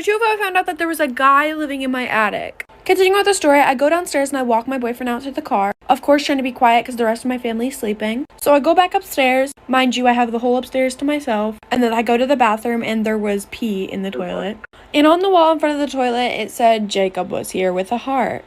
Part 2 of how I found out that there was a guy living in my attic. Continuing with the story, I go downstairs and I walk my boyfriend out to the car. Of course, trying to be quiet because the rest of my family is sleeping. So I go back upstairs. Mind you, I have the whole upstairs to myself. And then I go to the bathroom and there was pee in the toilet. And on the wall in front of the toilet, it said Jacob was here with a heart.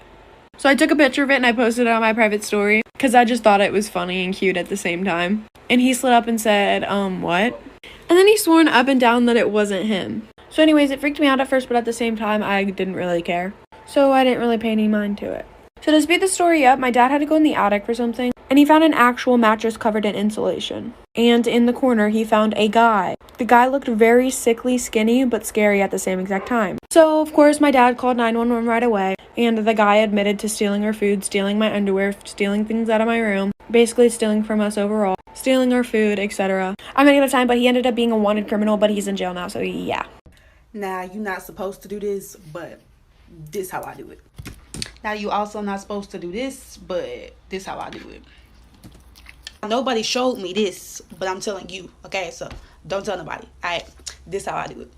So I took a picture of it and I posted it on my private story because I just thought it was funny and cute at the same time. And he slid up and said, what? And then he swore up and down that it wasn't him. So anyways, it freaked me out at first, but at the same time, I didn't really care. So I didn't really pay any mind to it. So to speed the story up, my dad had to go in the attic for something, and he found an actual mattress covered in insulation. And in the corner, he found a guy. The guy looked very sickly, skinny, but scary at the same exact time. So, of course, my dad called 911 right away, and the guy admitted to stealing our food, stealing my underwear, stealing things out of my room, basically stealing from us overall, stealing our food, etc. I'm running out of time, but he ended up being a wanted criminal, but he's in jail now, so yeah. Now, you're not supposed to do this, but this how I do it. Now, you also not supposed to do this, but this how I do it. Nobody showed me this, but I'm telling you, okay? So, don't tell nobody. Alright, this how I do it.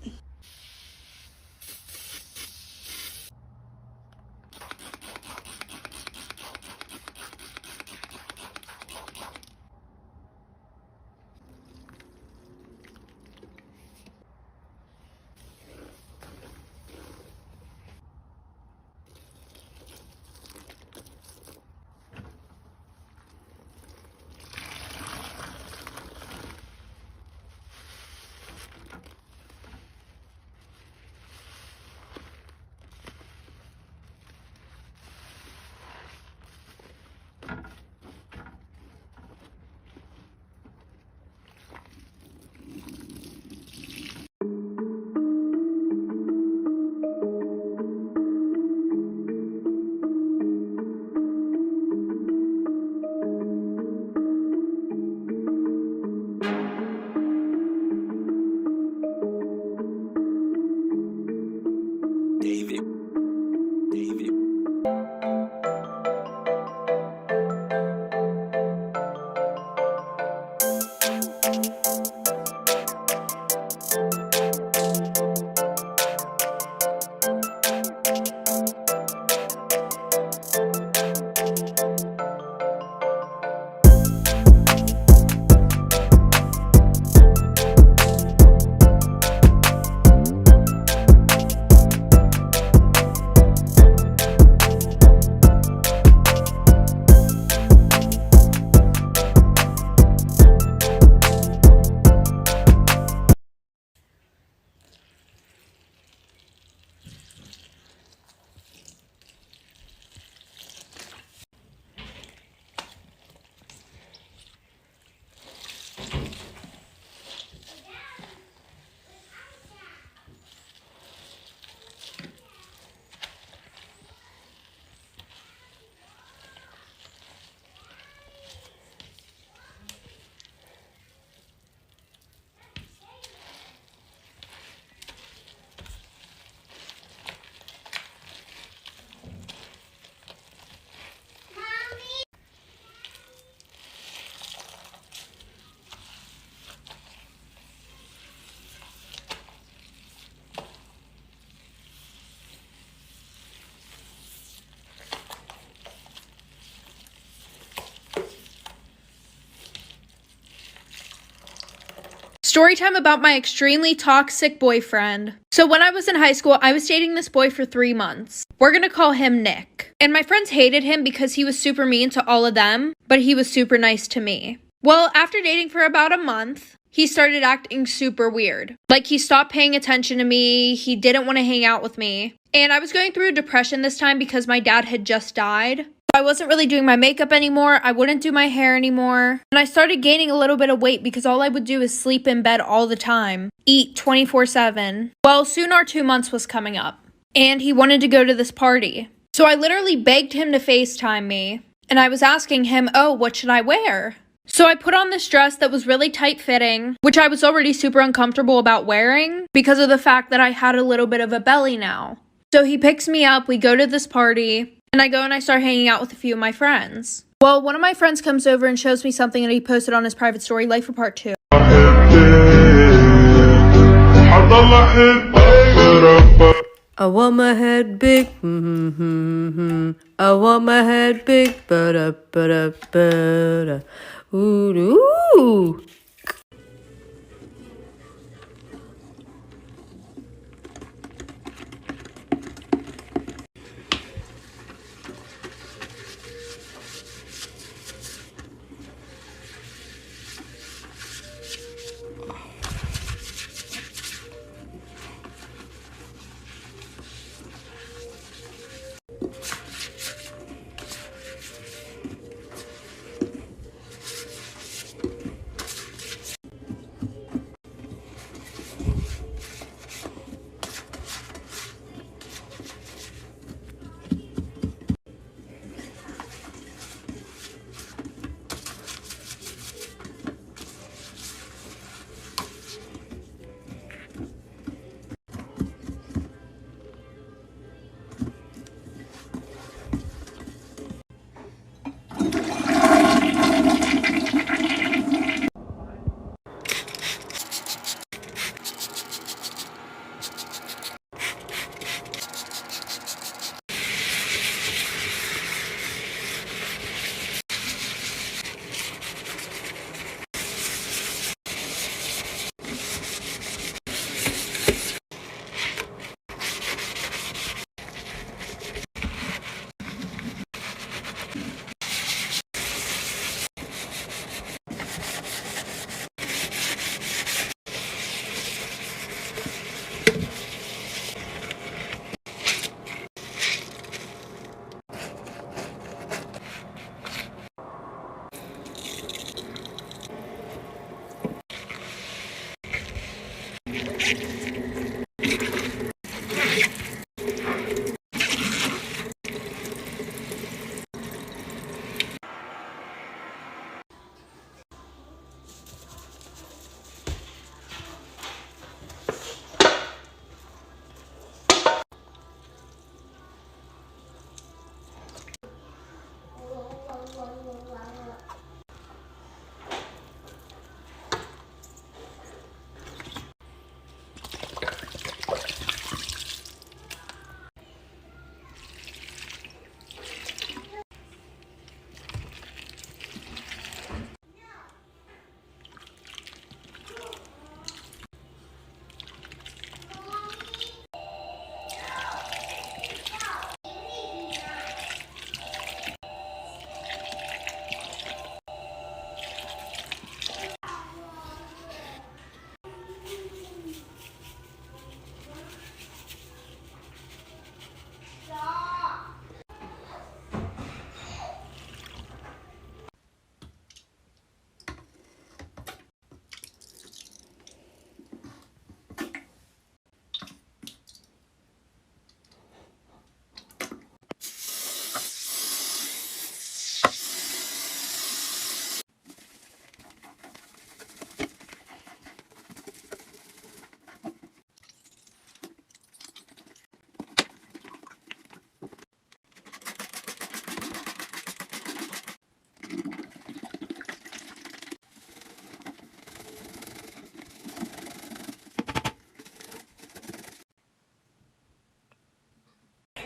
Story time about my extremely toxic boyfriend. So when I was in high school, I was dating this boy for 3 months. We're gonna call him Nick. And my friends hated him because he was super mean to all of them, but he was super nice to me. Well, after dating for about a month, he started acting super weird. Like, he stopped paying attention to me, he didn't want to hang out with me. And I was going through a depression this time because my dad had just died. I wasn't really doing my makeup anymore, I wouldn't do my hair anymore, and I started gaining a little bit of weight because all I would do is sleep in bed all the time, eat 24/7. Well, soon our 2 months was coming up, and he wanted to go to this party. So I literally begged him to FaceTime me, and I was asking him, oh, what should I wear? So I put on this dress that was really tight-fitting, which I was already super uncomfortable about wearing because of the fact that I had a little bit of a belly now. So he picks me up, we go to this party, and I go and I start hanging out with a few of my friends. Well, one of my friends comes over and shows me something that he posted on his private story, Life for Part 2. I want my head big, I want my head big, ba-da, ooh.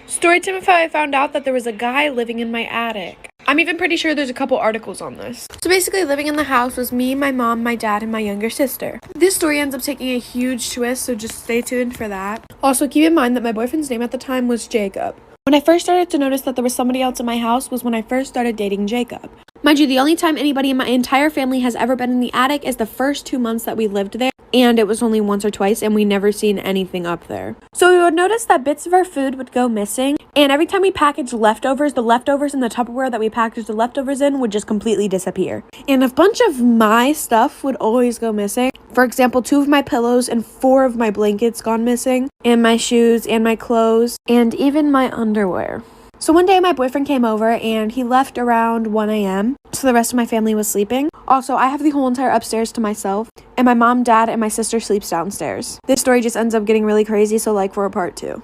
Story time of how I found out that there was a guy living in my attic. I'm even pretty sure there's a couple articles on this. So basically, living in the house was me, my mom, my dad, and my younger sister. This story ends up taking a huge twist, so just stay tuned for that. Also, keep in mind that my boyfriend's name at the time was Jacob. When I first started to notice that there was somebody else in my house was when I first started dating Jacob. Mind you, the only time anybody in my entire family has ever been in the attic is the first 2 months that we lived there, and it was only once or twice, and we never seen anything up there. So we would notice that bits of our food would go missing, and every time we packaged leftovers, the leftovers in the Tupperware that we packaged the leftovers in would just completely disappear. And a bunch of my stuff would always go missing. For example, 2 of my pillows and 4 of my blankets gone missing, and my shoes and my clothes, and even my underwear. So one day my boyfriend came over and he left around 1 a.m. So the rest of my family was sleeping. Also, I have the whole entire upstairs to myself, and my mom, dad, and my sister sleeps downstairs. This story just ends up getting really crazy, so like for a part 2.